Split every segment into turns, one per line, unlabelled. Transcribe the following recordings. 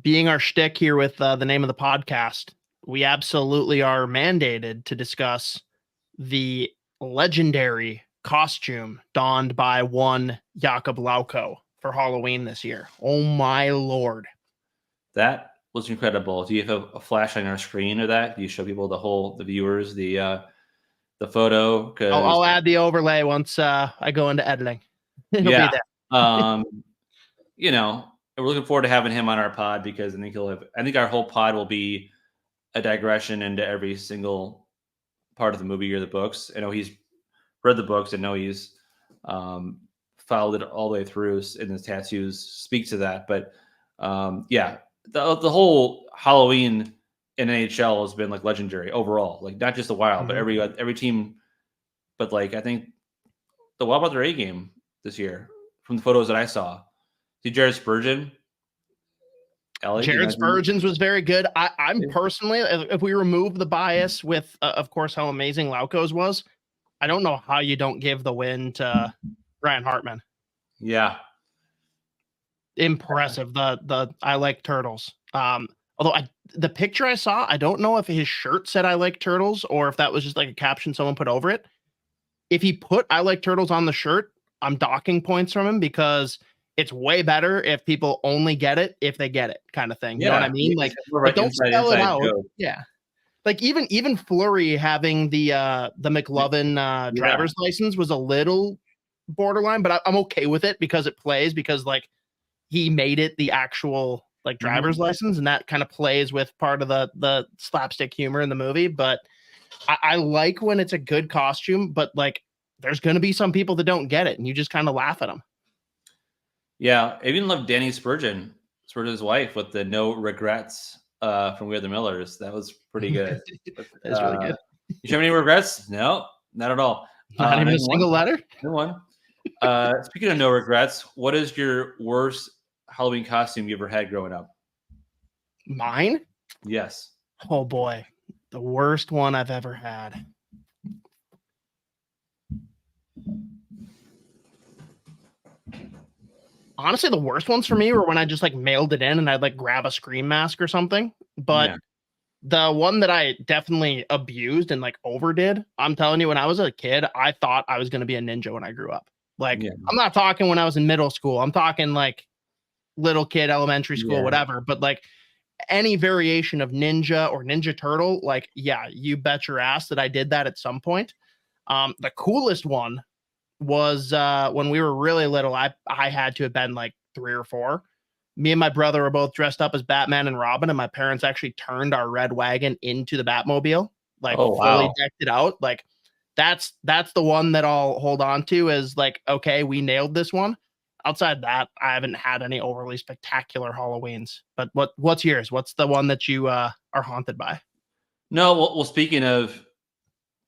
being our shtick here with the name of the podcast, we absolutely are mandated to discuss the legendary costume donned by one Jakub Lauko for Halloween this year. Oh my Lord.
That was incredible. Do you have a flash on our screen of that? Do you show people the viewers, the photo?
I'll add the overlay once I go into editing. It'll be there.
You know, we're looking forward to having him on our pod because I think our whole pod will be a digression into every single part of the movie or the books. I know he's read the books. I know he's followed it all the way through, and his tattoos speak to that. But the whole Halloween in NHL has been like legendary overall. Like not just the Wild, but every team. But like I think the Wild brought their A game this year from the photos that I saw. See Jared Spurgeon.
Jared Spurgeon's was very good. I'm personally, if we remove the bias with, of course, how amazing Lauko's was, I don't know how you don't give the win to Ryan Hartman.
Yeah.
Impressive. The I like turtles. Although the picture I saw, I don't know if his shirt said I like turtles or if that was just like a caption someone put over it. If he put I like turtles on the shirt, I'm docking points from him because it's way better if people only get it if they get it, kind of thing. You know what I mean? Like don't spell it out. Joke. Yeah. Like even Fleury having the McLovin driver's license was a little borderline, but I'm okay with it because it plays because like he made it the actual like driver's license, and that kind of plays with part of the slapstick humor in the movie. But I like when it's a good costume, but like there's going to be some people that don't get it, and you just kind of laugh at them.
Yeah, I even love Danny Spurgeon's wife with the no regrets from We Are the Millers. That was pretty good.
That's really good.
You have any regrets? No, not at all.
Not even a single letter?
No one. Speaking of no regrets, what is your worst Halloween costume you ever had growing up?
Mine?
Yes.
Oh boy. The worst one I've ever had. Honestly, the worst ones for me were when I just like mailed it in and I'd like grab a Scream mask or something. But the one that I definitely abused and like overdid, I'm telling you, when I was a kid, I thought I was going to be a ninja when I grew up. Like, I'm not talking when I was in middle school. I'm talking like little kid, elementary school, whatever. But like any variation of ninja or Ninja Turtle, like, yeah, you bet your ass that I did that at some point. The coolest one was when we were really little. I had to have been like 3 or 4. Me and my brother were both dressed up as Batman and Robin, and my parents actually turned our red wagon into the Batmobile, like fully decked it out. Like that's the one that I'll hold on to as like, okay, we nailed this one. Outside that, I haven't had any overly spectacular Halloweens. But what's yours? What's the one that you are haunted by?
No, well, speaking of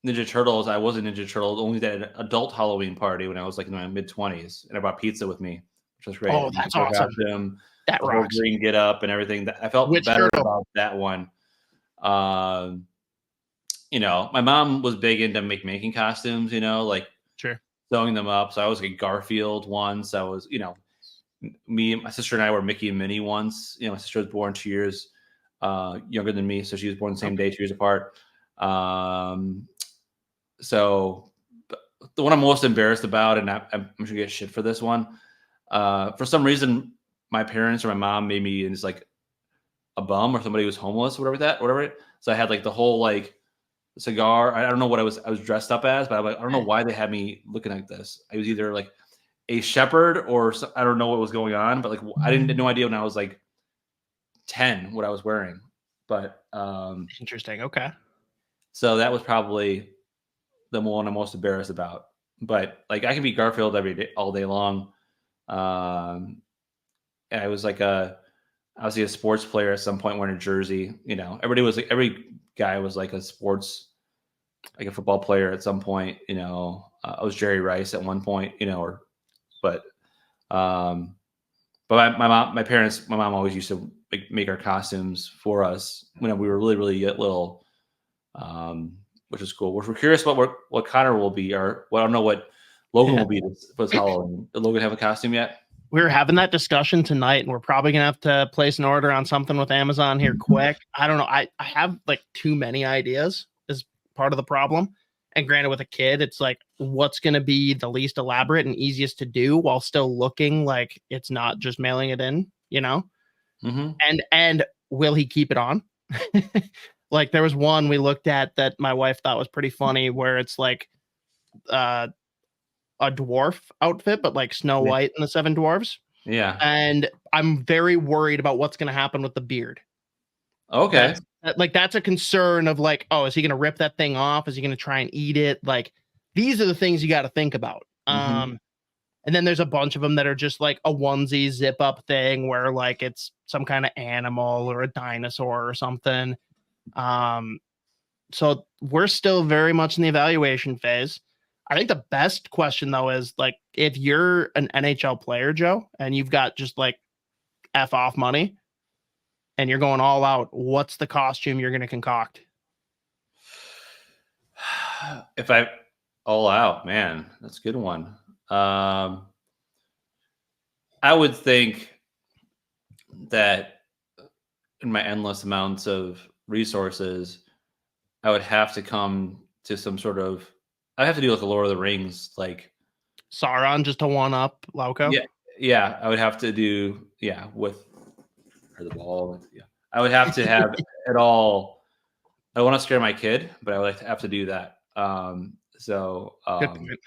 Ninja Turtles, I was a Ninja Turtle. Only did an adult Halloween party when I was like in my mid-20s, and I brought pizza with me, which was great.
Oh, that's awesome.
That the rocks. Whole green get up and everything. I felt better about that one. You know, my mom was big into making costumes. You know, like sewing them up. So I was like Garfield once. I was, you know, me, my sister and I were Mickey and Minnie once. You know, my sister was born 2 years younger than me, so she was born the same day, 2 years apart. So the one I'm most embarrassed about, and I'm sure you get shit for this one. For some reason, my parents or my mom made me just like a bum or somebody who was homeless, whatever. So I had like the whole like cigar. I don't know what I was dressed up as, but I'm like, I don't know why they had me looking like this. I was either like a shepherd or I don't know what was going on, but like I didn't no idea when I was like 10 what I was wearing. But
interesting. Okay. So
that was probably the one I'm most embarrassed about. But like I can be Garfield every day, all day long. I was like obviously a sports player at some point wearing a jersey. You know, every guy was like a sports, like a football player at some point. You know, I was Jerry Rice at one point. You know, but my mom always used to make our costumes for us when we were really, really little, which is cool. We're curious about what Connor will be, or I don't know what Logan will be for Halloween. Did Logan have a costume yet?
We were having that discussion tonight, and we're probably gonna have to place an order on something with Amazon here quick. I don't know. I have like too many ideas is part of the problem. And granted, with a kid, it's like what's gonna be the least elaborate and easiest to do while still looking like it's not just mailing it in, you know?
Mm-hmm.
And will he keep it on? Like there was one we looked at that my wife thought was pretty funny, where it's like a dwarf outfit, but like Snow White and the Seven Dwarfs.
Yeah.
And I'm very worried about what's going to happen with the beard.
Okay.
That's a concern of like, oh, is he going to rip that thing off? Is he going to try and eat it? Like, these are the things you got to think about.
Mm-hmm.
And then there's a bunch of them that are just like a onesie zip up thing where like it's some kind of animal or a dinosaur or something. So we're still very much in the evaluation phase. I think the best question though is like, if you're an NHL player, Joe, and you've got just like F off money and you're going all out, what's the costume you're going to concoct?
If I all out, man, that's a good one. I would think that in my endless amounts of resources, I would have to come to some sort of, I have to do like a Lord of the Rings, like
Sauron, just to one up Lauko.
Yeah. I would have to do, with the ball. Yeah. I would have to have it all. I don't want to scare my kid, but I would have to do that. Good point.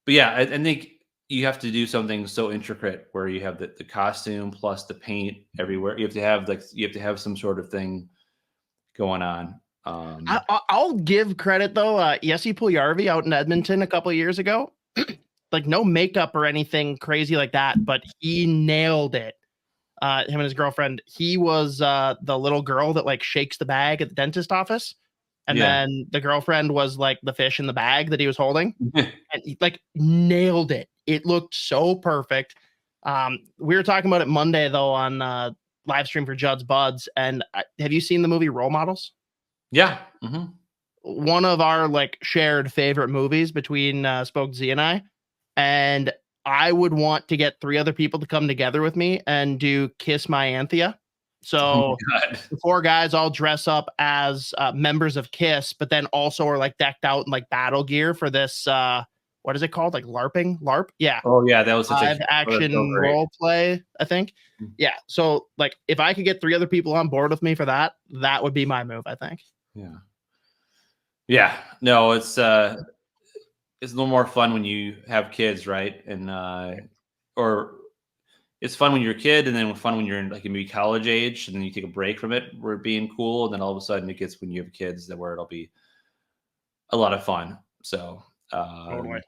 But yeah, I think you have to do something so intricate where you have the costume plus the paint everywhere. You have to have some sort of thing going on.
I'll give credit though. Jesse Puljarvi out in Edmonton a couple of years ago, like no makeup or anything crazy like that, but he nailed it. Him and his girlfriend. He was the little girl that like shakes the bag at the dentist office. And then the girlfriend was like the fish in the bag that he was holding. And he like nailed it. It looked so perfect. We were talking about it Monday though on live stream for Judd's Buds. And have you seen the movie Role Models?
Yeah. Mm-hmm.
One of our like shared favorite movies between Spoke Z and I. And I would want to get 3 other people to come together with me and do Kiss My Anthea. So the 4 guys all dress up as members of Kiss, but then also are like decked out in like battle gear for this. What is it called? Like LARP? Yeah.
Oh yeah, that was such
live action role play, I think. Yeah. So like, if I could get 3 other people on board with me for that, that would be my move, I think.
Yeah. Yeah. No, it's a little more fun when you have kids, right? And or it's fun when you're a kid, and then fun when you're in like maybe college age, and then you take a break from it, where it being cool, and then all of a sudden it gets when you have kids that where it'll be a lot of fun. So
Totally.